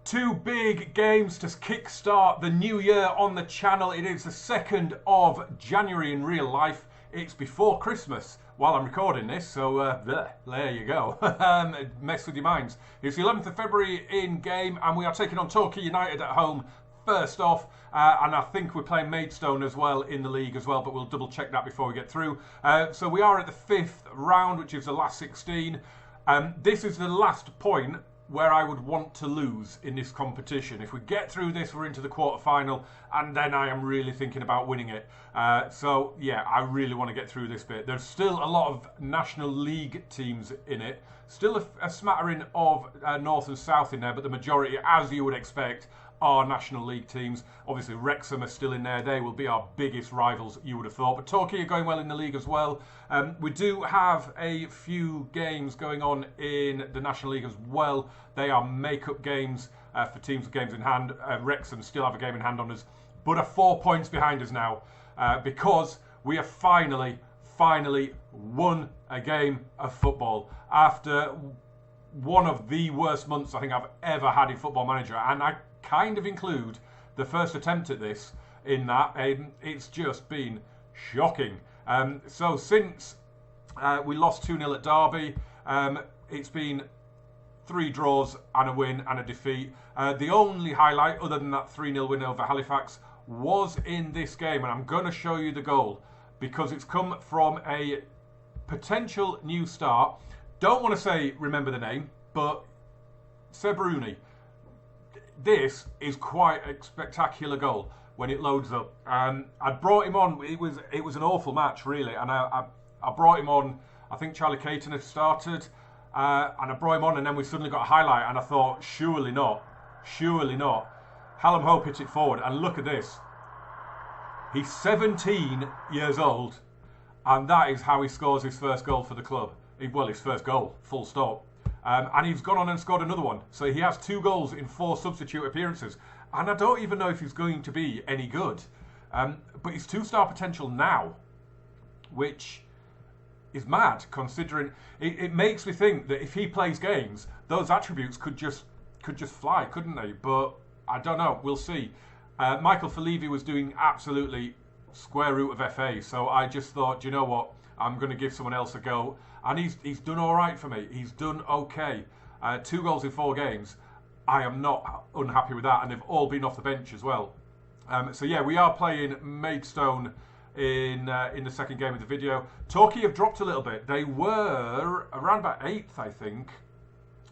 Two big games to kickstart the new year on the channel. It is the 2nd of January in real life. It's before Christmas while I'm recording this, so there you go. Mess with your minds. It's the 11th of February in game, and we are taking on Torquay United at home first off. And I think we're playing Maidstone as well in the league as well, but we'll double check that before we get through. So we are at the 5th round, which is the last 16. This is the last point where I would want to lose in this competition. If we get through this, we're into the quarter-final, and then I am really thinking about winning it. So, yeah, I really want to get through this bit. There's still a lot of National League teams in it. Still a smattering of North and South in there, but the majority, as you would expect, are National League teams. Obviously, Wrexham are still in there. They will be our biggest rivals, you would have thought. But Torquay are going well in the league as well. We do have a few games going on in the National League as well. They are make-up games for teams with games in hand. Wrexham still have a game in hand on us, but are 4 points behind us now because we have finally won a game of football after one of the worst months I think I've ever had in Football Manager, and I kind of include the first attempt at this in that. It's just been shocking. So since we lost 2-0 at Derby, it's been 3 draws and a win and a defeat. The only highlight other than that 3-0 win over Halifax was in this game, and I'm going to show you the goal because it's come from a potential new start. Don't want to say remember the name, but Seb Rooney. This is quite a spectacular goal when it loads up. I brought him on. It was an awful match, really, and I brought him on. I think Charlie Caton had started, and I brought him on, and then we suddenly got a highlight, and I thought, surely not. Hallam Hope hit it forward, and look at this. He's 17 years old, and that is how he scores his first goal for the club. Well, his first goal, full stop. And he's gone on and scored another one. So he has 2 goals in 4 substitute appearances. And I don't even know if he's going to be any good. But he's 2-star potential now, which is mad, considering it makes me think that if he plays games, those attributes could just fly, couldn't they? But I don't know. We'll see. Michael Falevi was doing absolutely square root of FA. So I just thought, you know what? I'm going to give someone else a go. And he's done all right for me. He's done okay. 2 goals in 4 games. I am not unhappy with that. And they've all been off the bench as well. So yeah, we are playing Maidstone in the second game of the video. Torquay have dropped a little bit. They were around about 8th, I think.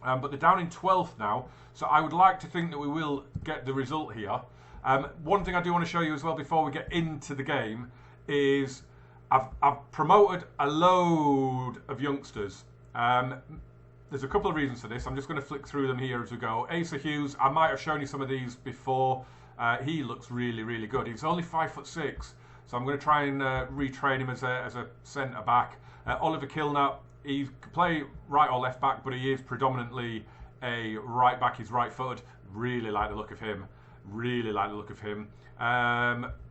But they're down in 12th now. So I would like to think that we will get the result here. One thing I do want to show you as well before we get into the game is I've promoted a load of youngsters. There's a couple of reasons for this. I'm just going to flick through them here as we go. Asa Hughes, I might have shown you some of these before. He looks really good. He's only 5'6", so I'm going to try and retrain him as a centre back. Oliver Kilner, he can play right or left back, but he is predominantly a right back. He's right-footed. Really like the look of him.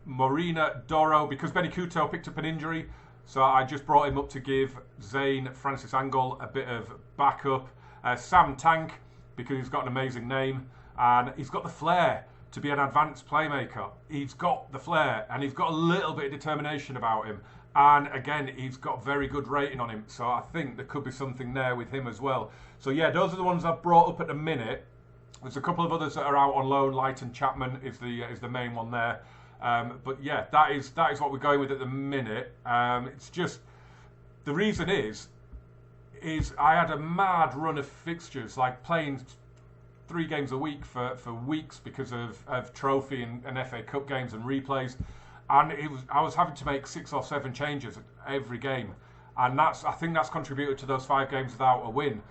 Morena Doro, because Benny Couto picked up an injury, so I just brought him up to give Zane Francis Angle a bit of backup. Sam Tank, because he's got an amazing name, and he's got the flair to be an advanced playmaker. He's got the flair, and he's got a little bit of determination about him. And again, he's got very good rating on him, so I think there could be something there with him as well. So yeah, those are the ones I've brought up at the minute. There's a couple of others that are out on loan. Lighton Chapman is the main one there. But yeah, that is what we're going with at the minute. It's just, the reason is I had a mad run of fixtures, like playing 3 games a week for weeks because of Trophy and FA Cup games and replays, and I was having to make 6 or 7 changes every game, and I think that's contributed to those 5 games without a win.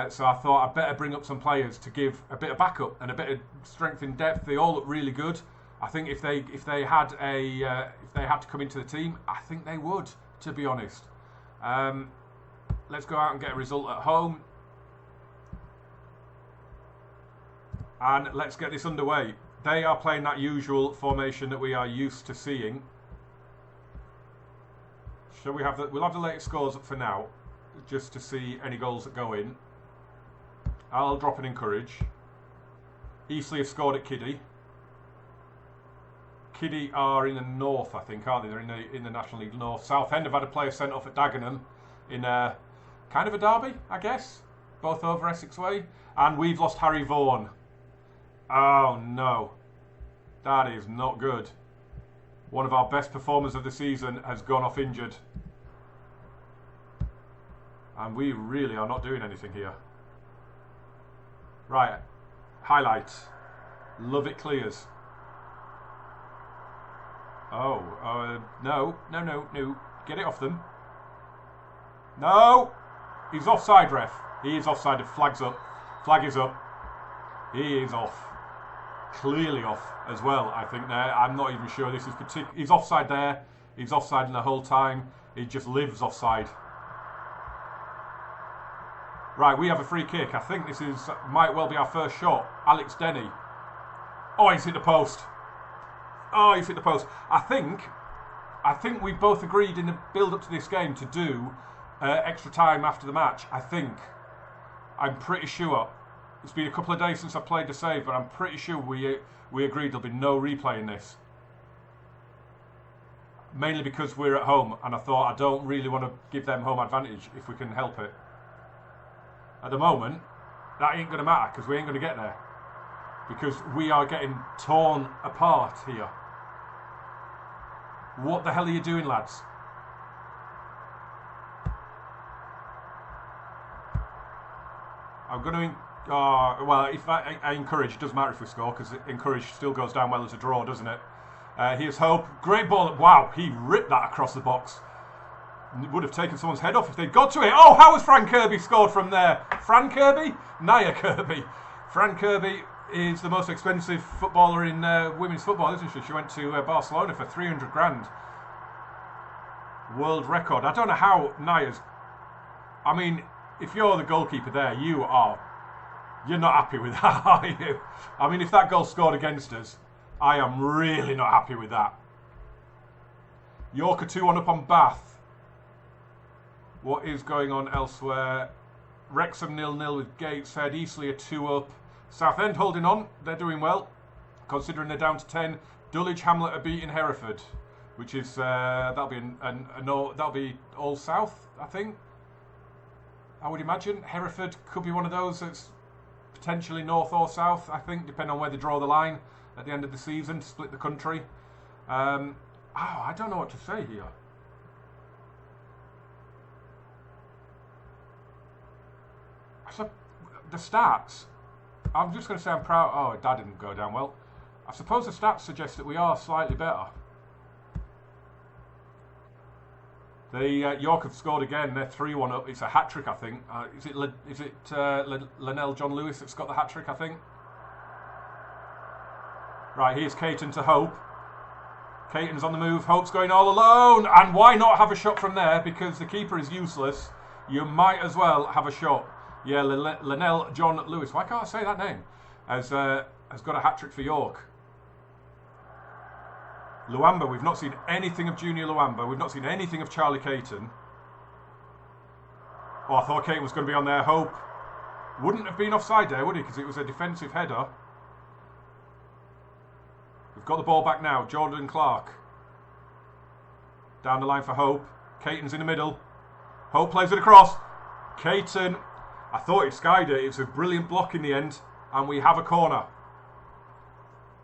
So I thought I'd better bring up some players to give a bit of backup and a bit of strength in depth. They all look really good. I think if they had to come into the team, I think they would, to be honest. Let's go out and get a result at home, and let's get this underway. They are playing that usual formation that we are used to seeing. Shall we have we'll have the latest scores up for now, just to see any goals that go in. I'll drop an encourage. Eastleigh have scored at Kiddie. Kiddie are in the north, I think, aren't they? They're in the National League North. Southend have had a player sent off at Dagenham in a kind of a derby, I guess. Both over Essex way. And we've lost Harry Vaughan. Oh no. That is not good. One of our best performers of the season has gone off injured. And we really are not doing anything here. Right. Highlights. Love it clears. Oh, no. Get it off them. No! He's offside, ref. He is offside. The flag's up. Flag is up. He is off. Clearly off as well, I think there. I'm not even sure this is particular. He's offside there. He's offside in the whole time. He just lives offside. Right, we have a free kick. I think this might well be our first shot. Alex Denny. Oh, he's hit the post. Oh, he's hit the post. I think we both agreed in the build-up to this game to do extra time after the match. I'm pretty sure. It's been a couple of days since I've played the save, but I'm pretty sure we agreed there'll be no replay in this. Mainly because we're at home, and I thought I don't really want to give them home advantage if we can help it. At the moment, that ain't going to matter because we ain't going to get there. Because we are getting torn apart here. What the hell are you doing, lads? I'm going to... well, if I encourage, it doesn't matter if we score because encourage still goes down well as a draw, doesn't it? Here's Hope. Great ball. Wow, he ripped that across the box. It would have taken someone's head off if they'd got to it. Oh, how has Fran Kirby scored from there? Fran Kirby? Nia Kirby. Fran Kirby is the most expensive footballer in women's football, isn't she? She went to Barcelona for 300 grand. World record. I don't know how Nia's... I mean, if you're the goalkeeper there, you're not happy with that, are you? I mean, if that goal scored against us, I am really not happy with that. York are 2-1 up on Bath. What is going on elsewhere? Wrexham 0-0 with Gateshead. Eastleigh are 2 up. Southend holding on. They're doing well, considering they're down to 10. Dulwich Hamlet are beating Hereford, which is that'll be all south, I think. I would imagine Hereford could be one of those that's potentially north or south. I think, depending on where they draw the line at the end of the season to split the country. I don't know what to say here. So, the stats, I'm just going to say I'm proud. Oh, that didn't go down well. I suppose the stats suggest that we are slightly better. York have scored again. They're 3-1 up. It's a hat-trick, I think. Is it Linnell John Lewis that's got the hat-trick, I think? Right, here's Caton to Hope. Caton's on the move. Hope's going all alone. And why not have a shot from there? Because the keeper is useless. You might as well have a shot. Yeah, Linnell John Lewis. Why can't I say that name? Has got a hat-trick for York. Luamba, we've not seen anything of Junior Luamba. We've not seen anything of Charlie Caton. Oh, I thought Caton was going to be on there. Hope wouldn't have been offside there, would he? Because it was a defensive header. We've got the ball back now. Jordan Clark. Down the line for Hope. Caton's in the middle. Hope plays it across. Caton... I thought he'd skied it. It was a brilliant block in the end. And we have a corner,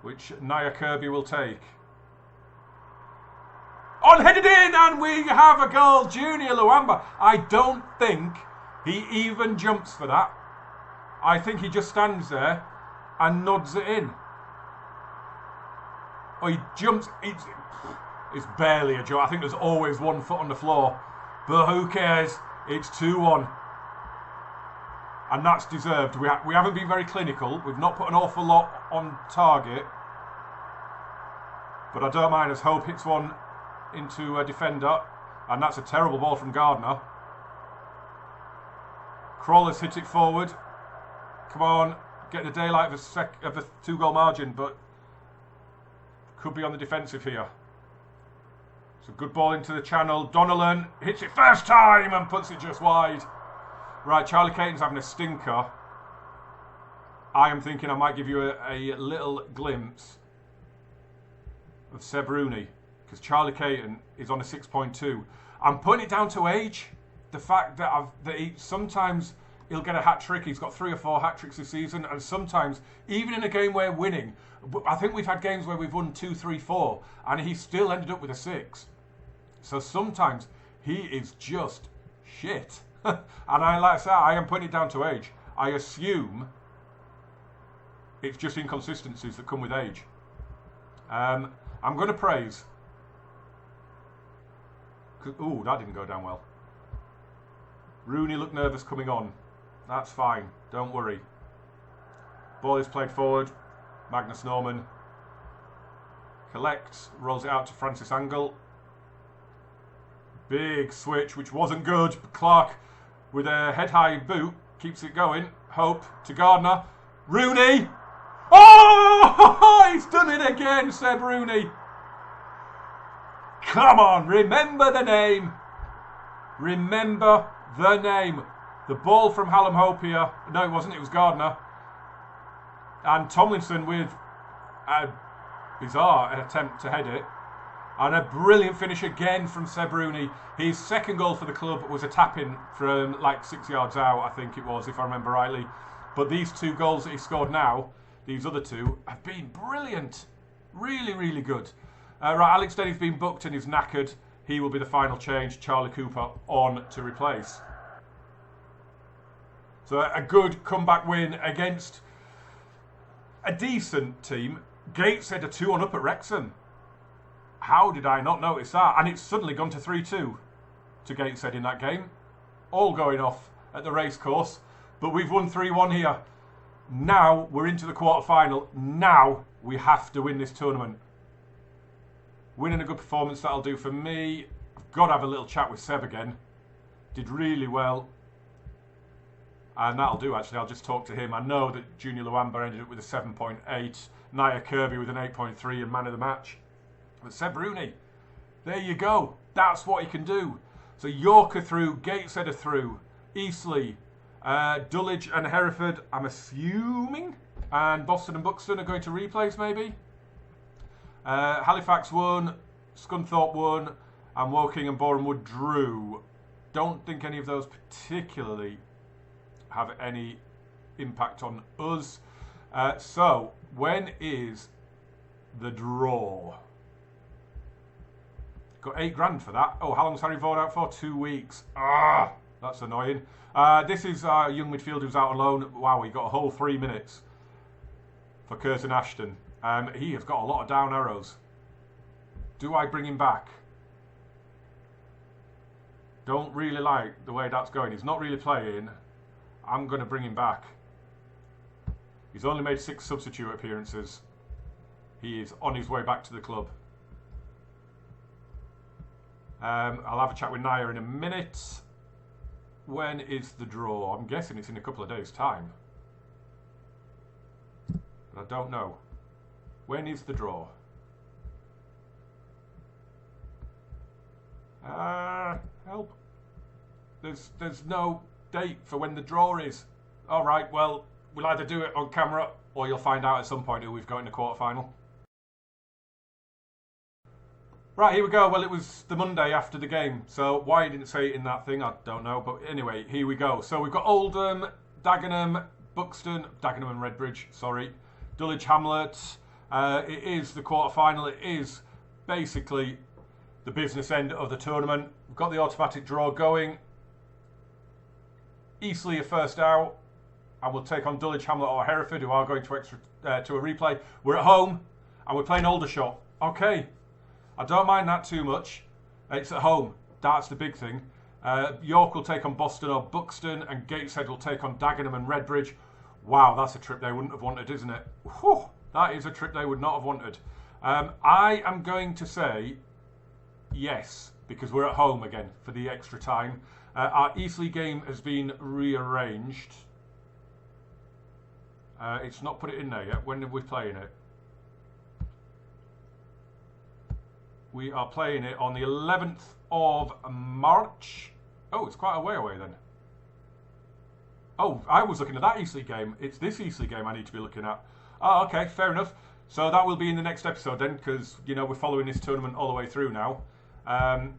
which Nia Kirby will take. On-headed in, and we have a goal. Junior Luamba. I don't think he even jumps for that. I think he just stands there and nods it in. Or he jumps. It's barely a jump. I think there's always one foot on the floor. But who cares? It's 2-1. And that's deserved. We haven't been very clinical. We've not put an awful lot on target. But I don't mind as Hope hits one into a defender. And that's a terrible ball from Gardner. Crawler's hit it forward. Come on. Get the daylight of a 2-goal margin. But could be on the defensive here. It's a good ball into the channel. Donnellan hits it first time and puts it just wide. Right, Charlie Caton's having a stinker. I am thinking I might give you a little glimpse of Seb Rooney, because Charlie Caton is on a 6.2. I'm putting it down to age. The fact that sometimes he'll get a hat-trick. He's got 3 or 4 hat-tricks this season, and sometimes, even in a game we're winning, I think we've had games where we've won 2, 3, 4, and he still ended up with a 6. So sometimes he is just shit. And like I say, I am putting it down to age. I assume it's just inconsistencies that come with age. I'm going to praise. Ooh, that didn't go down well. Rooney looked nervous coming on. That's fine. Don't worry. Ball is played forward. Magnus Norman collects, rolls it out to Francis Angle. Big switch, which wasn't good. Clark, with a head-high boot, keeps it going. Hope to Gardner. Rooney! Oh! He's done it again, Seb Rooney. Come on, remember the name. Remember the name. The ball from Hallam Hope here. No, it wasn't. It was Gardner. And Tomlinson with a bizarre attempt to head it. And a brilliant finish again from Seb Rooney. His second goal for the club was a tap-in from like 6 yards out, I think it was, if I remember rightly. But these 2 goals that he scored now, these other 2, have been brilliant. Really, really good. Right, Alex Denny's been booked and is knackered. He will be the final change. Charlie Cooper on to replace. So a good comeback win against a decent team. Gateshead are 2-1 up at Wrexham. How did I not notice that? And it's suddenly gone to 3-2 to Gateshead in that game. All going off at the racecourse. But we've won 3-1 here. Now we're into the quarter-final. Now we have to win this tournament. Winning a good performance, that'll do for me. I've got to have a little chat with Seb again. Did really well. And that'll do, actually. I'll just talk to him. I know that Junior Luamba ended up with a 7.8. Nia Kirby with an 8.3 and man of the match. But Seb Rooney, there you go. That's what he can do. So York are through, Gateshead are through, Eastleigh, Dulwich and Hereford, I'm assuming. And Boston and Buxton are going to replays, maybe. Halifax won, Scunthorpe won, and Woking and Boreham Wood drew. Don't think any of those particularly have any impact on us. So, when is the draw? Got £8,000 for that. Oh, how long's Harry Ford out for? 2 weeks. Ah, that's annoying. This is our young midfielder who's out on loan. Wow, he got a whole 3 minutes for Curtin Ashton. He has got a lot of down arrows. Do I bring him back? Don't really like the way that's going. He's not really playing. I'm going to bring him back. He's only made 6 substitute appearances. He is on his way back to the club. I'll have a chat with Nia in a minute. When is the draw? I'm guessing it's in a couple of days' time. But I don't know. When is the draw? Help. There's no date for when the draw is. Alright, well, we'll either do it on camera or you'll find out at some point who we've got in the quarter-final. Right, here we go. Well, it was the Monday after the game, so why he didn't say it in that thing, I don't know. But anyway, here we go. So we've got Oldham, Dagenham, Buxton, Dagenham and Redbridge, sorry, Dulwich Hamlet. It is the quarter-final. It is basically the business end of the tournament. We've got the automatic draw going. Eastleigh are first out, and we'll take on Dulwich Hamlet or Hereford, who are going to a replay. We're at home, and we're playing Aldershot. Okay. I don't mind that too much. It's at home. That's the big thing. York will take on Boston or Buxton, and Gateshead will take on Dagenham and Redbridge. Wow, that's a trip they wouldn't have wanted, isn't it? Whew, that is a trip they would not have wanted. I am going to say yes, because we're at home again for the extra time. Our Eastleigh game has been rearranged. It's not put it in there yet. When are we playing it? We are playing it on the 11th of March. Oh, it's quite a way away then. Oh, I was looking at that Eastleigh game. It's this Eastleigh game I need to be looking at. Oh, okay, fair enough. So that will be in the next episode then, because, you know, we're following this tournament all the way through now. I'll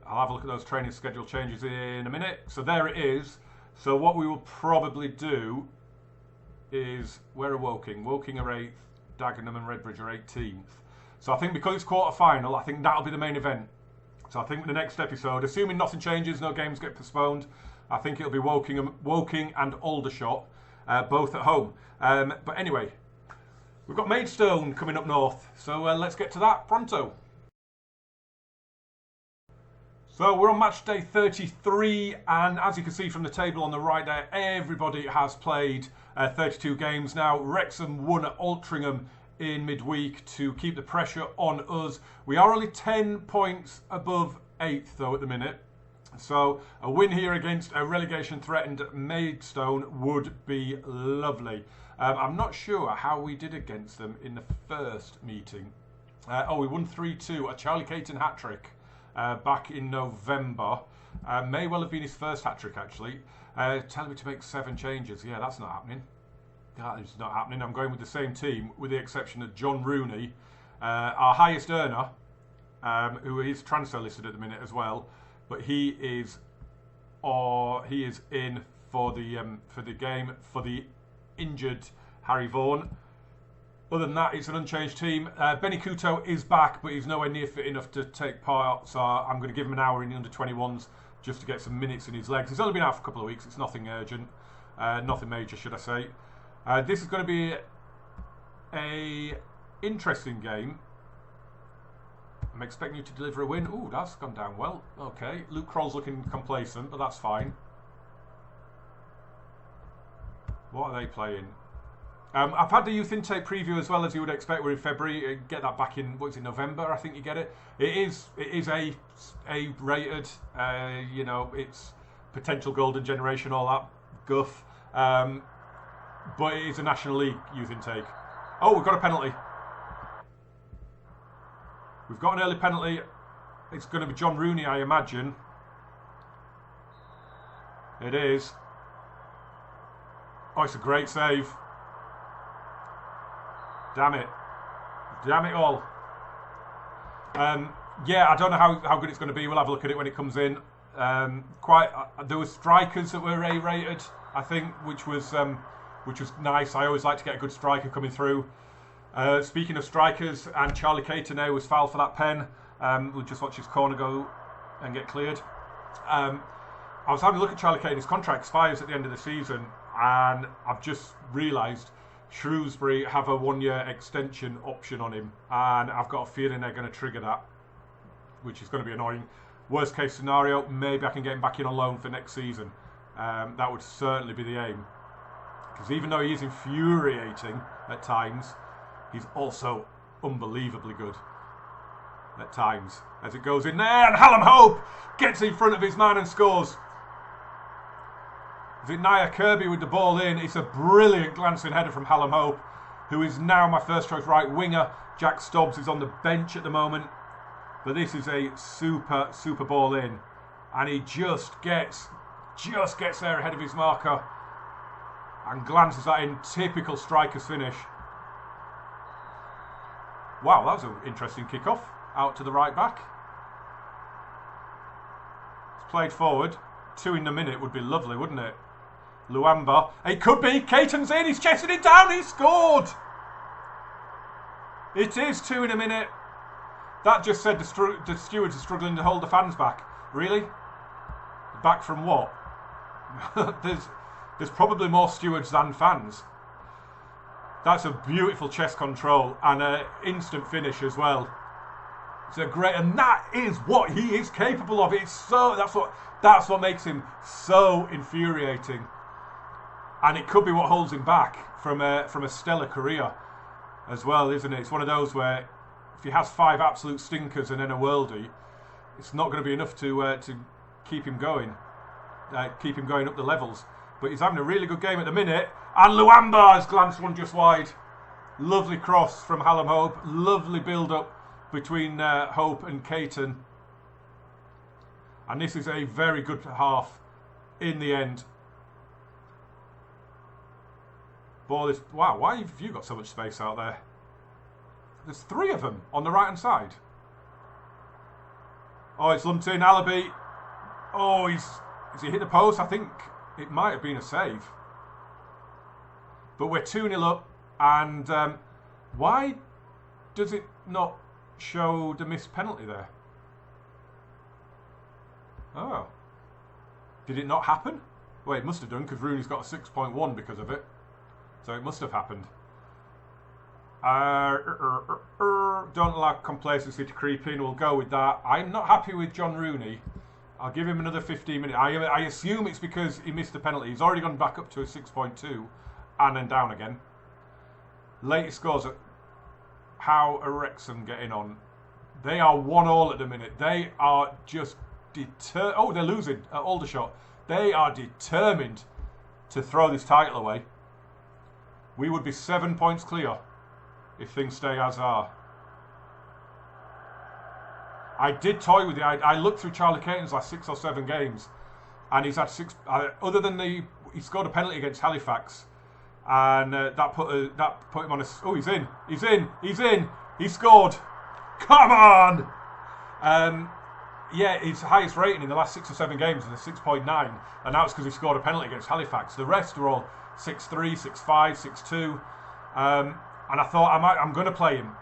have a look at those training schedule changes in a minute. So there it is. So what we will probably do is, where are Woking? Woking are 8th, Dagenham and Redbridge are 18th. So I think because it's quarter-final, I think that'll be the main event. So I think the next episode, assuming nothing changes, no games get postponed, I think it'll be Woking and Aldershot, both at home. But anyway, we've got Maidstone coming up north, so let's get to that pronto. So we're on match day 33, and as you can see from the table on the right there, everybody has played 32 games now. Wrexham won at Altrincham in midweek to keep the pressure on us. We are only 10 points above 8th though at the minute. So a win here against a relegation threatened Maidstone would be lovely. I'm not sure how we did against them in the first meeting. We won 3-2, a Charlie Caton hat-trick back in November. May well have been his first hat-trick actually. Telling me to make 7 changes. Yeah, that's not happening. That is not happening. I'm going with the same team, with the exception of John Rooney, our highest earner, who is transfer listed at the minute as well. But he is in for the game for the injured Harry Vaughan. Other than that, it's an unchanged team. Benny Couto is back, but he's nowhere near fit enough to take part. So I'm going to give him an hour in the under-21s just to get some minutes in his legs. He's only been out for a couple of weeks. It's nothing urgent, nothing major, should I say. This is going to be a interesting game. I'm expecting you to deliver a win. Ooh, that's gone down well. Okay, Luke Kroll's looking complacent, but that's fine. What are they playing? I've had the youth intake preview as well, as you would expect. We're in February. Get that back in, what is it, November? I think you get it. It is A rated. You know, it's potential golden generation, all that guff. But it is a National League youth intake. Oh, we've got a penalty. We've got an early penalty. It's going to be John Rooney, I imagine. It is. Oh, it's a great save. Damn it. Damn it all. Yeah, I don't know how good it's going to be. We'll have a look at it when it comes in. There were strikers that were A-rated, I think, which was nice. I always like to get a good striker coming through. Speaking of strikers, and Charlie Caton now was fouled for that pen. We'll just watch his corner go and get cleared. I was having a look at Charlie Caton. His contract expires at the end of the season, and I've just realised Shrewsbury have a 1-year extension option on him, and I've got a feeling they're going to trigger that, which is going to be annoying. Worst case scenario, maybe I can get him back in on loan for next season. That would certainly be the aim, because even though he is infuriating at times, he's also unbelievably good at times. As it goes in there, and Hallam Hope gets in front of his man and scores. Is it Nia Kirby with the ball in? It's a brilliant glancing header from Hallam Hope, who is now my first choice right winger. Jack Stobbs is on the bench at the moment, but this is a super ball in, and he just gets there ahead of his marker and glances that in. Typical striker's finish. Wow, that was an interesting kick-off out to the right back. It's played forward. 2 in a minute would be lovely, wouldn't it? Luamba. It could be. Caton's in. He's chested it down. He scored. It is 2 in a minute. That just said the stewards are struggling to hold the fans back. Really? Back from what? There's probably more stewards than fans. That's a beautiful chest control and an instant finish as well. It's a great, and that is what he is capable of. It's so that's what makes him so infuriating, and it could be what holds him back from a stellar career as well, isn't it? It's one of those where if he has 5 absolute stinkers and then a worldie, it's not going to be enough to keep him going up the levels. But he's having a really good game at the minute. And Luamba has glanced one just wide. Lovely cross from Hallam Hope. Lovely build-up between Hope and Caton. And this is a very good half in the end. ball is... Wow, why have you got so much space out there? There's 3 of them on the right-hand side. Oh, it's lumped in. Alabi. Oh, has he hit the post? I think it might have been a save. But we're 2-0 up. And why does it not show the missed penalty there? Oh. Did it not happen? Well, it must have done, because Rooney's got a 6.1 because of it. So it must have happened. Don't allow complacency to creep in. We'll go with that. I'm not happy with John Rooney. I'll give him another 15 minutes. I assume it's because he missed the penalty. He's already gone back up to a 6.2 and then down again. Latest scores. How are Wrexham getting on? They are 1-1 at the minute. They are just determined. Oh, they're losing at Aldershot. They are determined to throw this title away. We would be 7 points clear if things stay as are. I did toy with it. I looked through Charlie Caton's last 6 or 7 games, and he's had 6. Other than he scored a penalty against Halifax, and that put him on a. Oh, he's in. He's in. He's in. He scored. Come on. Yeah, his highest rating in the last 6 or 7 games is a 6.9, and that's because he scored a penalty against Halifax. The rest are all 6-3, 6-5, 6-2. And I thought I'm going to play him.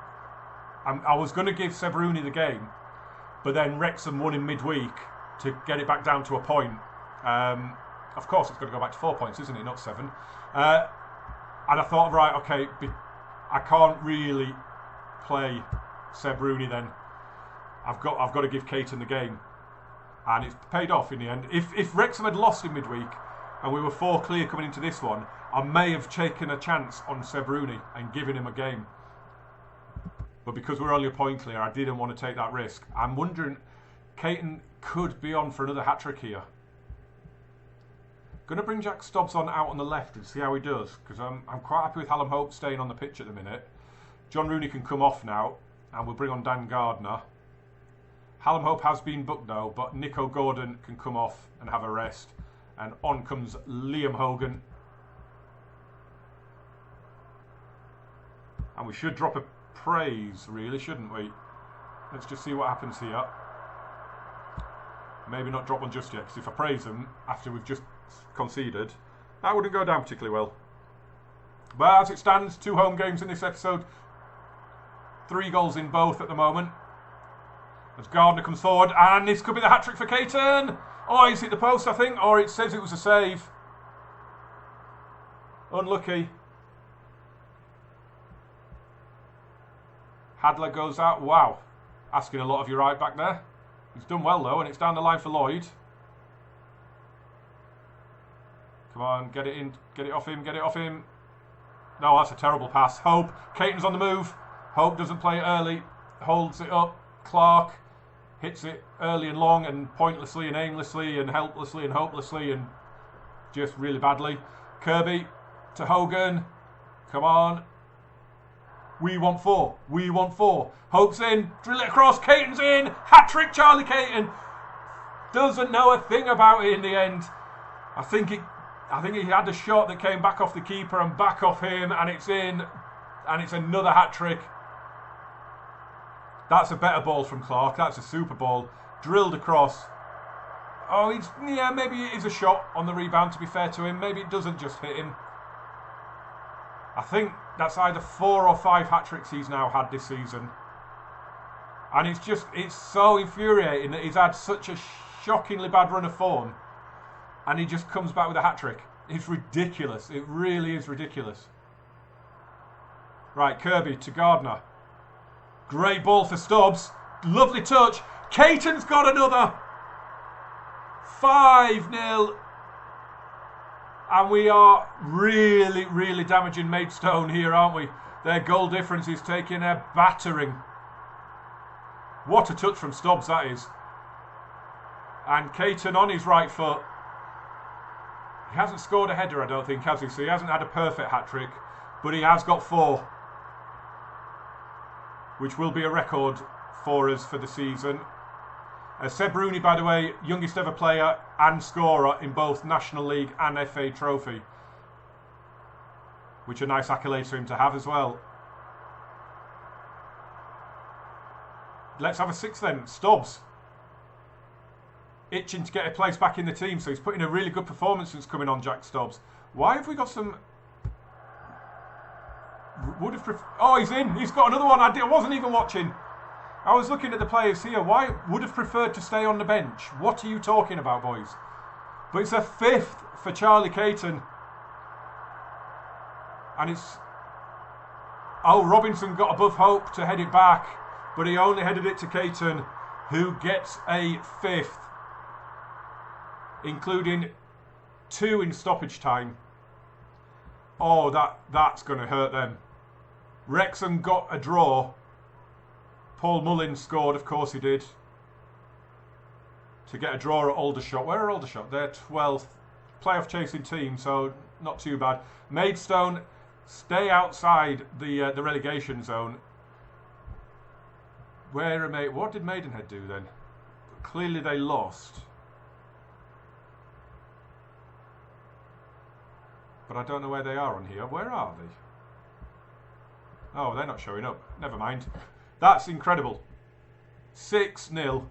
I was going to give Seb Rooney the game, but then Wrexham won in midweek to get it back down to a point. Of course, it's going to go back to 4 points, isn't it? Not 7. And I thought, right, okay, I can't really play Seb Rooney then. I've got to give Caton the game, and it's paid off in the end. If Wrexham had lost in midweek and we were 4 clear coming into this one, I may have taken a chance on Seb Rooney and given him a game. But because we're only a point clear, I didn't want to take that risk. I'm wondering, Caton could be on for another hat-trick here. Going to bring Jack Stobbs on out on the left and see how he does, because I'm quite happy with Hallam Hope staying on the pitch at the minute. John Rooney can come off now, and we'll bring on Dan Gardner. Hallam Hope has been booked though, but Nico Gordon can come off and have a rest. And on comes Liam Hogan. And we should drop a praise, really, shouldn't we? Let's just see what happens here. Maybe not drop one just yet, because if I praise them after we've just conceded, that wouldn't go down particularly well. But as it stands, 2 home games in this episode. 3 goals in both at the moment. As Gardner comes forward, and this could be the hat-trick for Caton. Oh, he's hit the post, I think, or it says it was a save. Unlucky. Hadler goes out. Wow. Asking a lot of you right back there. He's done well, though, and it's down the line for Lloyd. Come on, get it in. Get it off him. Get it off him. No, that's a terrible pass. Hope. Caton's on the move. Hope doesn't play it early. Holds it up. Clark hits it early and long and pointlessly and aimlessly and helplessly and hopelessly and just really badly. Kirby to Hogan. Come on. We want 4. We want 4. Hope's in. Drill it across. Caton's in. Hat-trick Charlie Caton. Doesn't know a thing about it in the end. I think he had a shot that came back off the keeper and back off him, and it's in. And it's another hat-trick. That's a better ball from Clark. That's a super ball. Drilled across. Oh, maybe it is a shot on the rebound, to be fair to him. Maybe it doesn't just hit him. I think that's either 4 or 5 hat-tricks he's now had this season. And it's so infuriating that he's had such a shockingly bad run of form. And he just comes back with a hat-trick. It's ridiculous. It really is ridiculous. Right, Kirby to Gardner. Great ball for Stobbs. Lovely touch. Caton's got another. 5-0. And we are really, really damaging Maidstone here, aren't we? Their goal difference is taking a battering. What a touch from Stobbs that is. And Caton on his right foot. He hasn't scored a header, I don't think, has he? So he hasn't had a perfect hat-trick. But he has got 4. Which will be a record for us for the season. Seb Rooney, by the way, youngest ever player and scorer in both National League and FA Trophy. which are nice accolades for him to have as well. Let's have a 6 then. Stubbs. Itching to get a place back in the team, so he's put in a really good performance since coming on, Jack Stubbs. Why have we got some... Would have oh, he's in. He's got another one. I wasn't even watching. I was looking at the players here. Why would have preferred to stay on the bench? What are you talking about, boys? But it's a 5th for Charlie Caton. And it's... Oh, Robinson got above hope to head it back, but he only headed it to Caton, who gets a 5th, including 2 in stoppage time. Oh, that's going to hurt them. Wrexham got a draw. Paul Mullins scored, of course he did, to get a draw at Aldershot. Where are Aldershot? They're 12th. Playoff chasing team, so not too bad. Maidstone stay outside the relegation zone. What did Maidenhead do then? Clearly they lost. But I don't know where they are on here. Where are they? Oh, they're not showing up. Never mind. That's incredible. 6-0.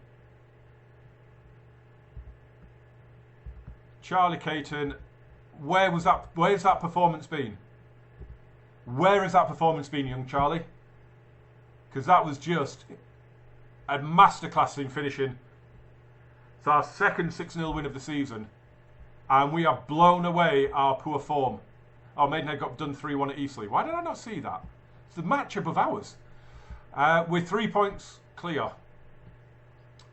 Charlie Caton. Where's that performance been? Where has that performance been, young Charlie? Because that was just a masterclass in finishing. It's our second 6-0 win of the season. And we have blown away our poor form. Oh, Maidenhead got done 3-1 at Eastleigh. Why did I not see that? It's the match above ours. We're 3 points clear.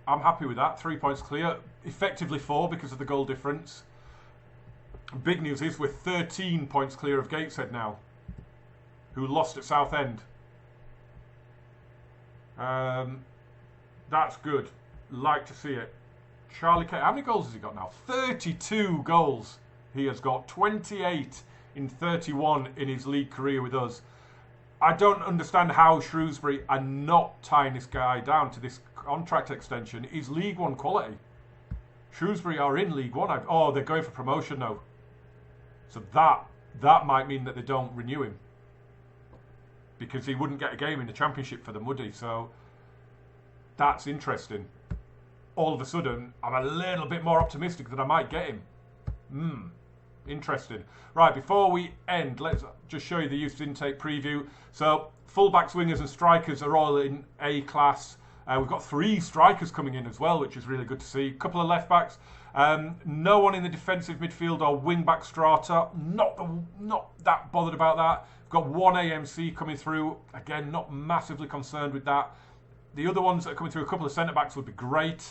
I'm happy with that. 3 points clear. Effectively 4 because of the goal difference. Big news is we're 13 points clear of Gateshead now, who lost at Southend. That's good. Like to see it. Charlie Caton, how many goals has he got now? 32 goals he has got. 28 in 31 in his league career with us. I don't understand how Shrewsbury are not tying this guy down to this contract extension. He's League One quality. Shrewsbury are in League One. Oh, they're going for promotion now. So that might mean that they don't renew him, because he wouldn't get a game in the Championship for them, would he? So that's interesting. All of a sudden, I'm a little bit more optimistic that I might get him. Interesting. Right, before we end, let's just show you the youth intake preview. So, fullbacks, wingers and strikers are all in A class. We've got 3 strikers coming in as well, which is really good to see. A couple of left backs. No one in the defensive midfield or wing back strata. Not that bothered about that. We've got 1 AMC coming through. Again, not massively concerned with that. The other ones that are coming through, a couple of centre backs would be great.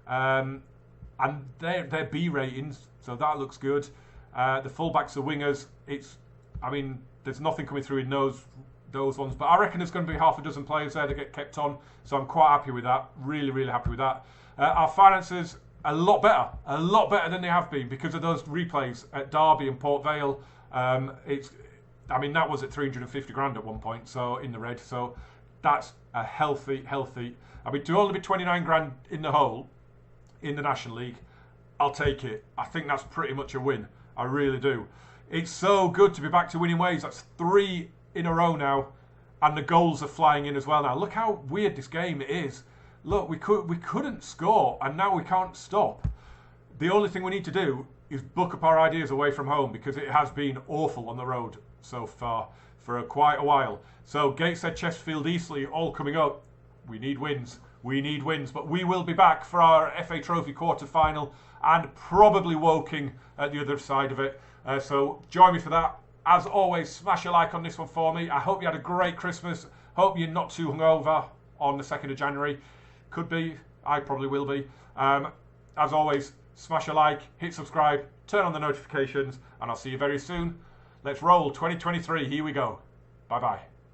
And they're B ratings, so that looks good. The fullbacks, the wingers, there's nothing coming through in those ones, but I reckon there's going to be half a dozen players there that get kept on, so I'm quite happy with that. Really, really happy with that. Our finances, a lot better than they have been because of those replays at Derby and Port Vale. That was at 350 grand at one point, so in the red, so that's a healthy. To only be 29 grand in the hole in the National League, I'll take it. I think that's pretty much a win. I really do. It's so good to be back to winning ways. That's 3 in a row now, and the goals are flying in as well now. Look how weird this game is. Look, we couldn't score, and now we can't stop. The only thing we need to do is book up our ideas away from home, because it has been awful on the road so far for quite a while. So Gateshead, Chesterfield, Eastleigh, all coming up. We need wins. But we will be back for our FA Trophy quarter-final, and probably Woking at the other side of it. So join me for that. As always, smash a like on this one for me. I hope you had a great Christmas. Hope you're not too hungover on the 2nd of January. Could be. I probably will be. As always, smash a like, hit subscribe, turn on the notifications, and I'll see you very soon. Let's roll 2023. Here we go. Bye-bye.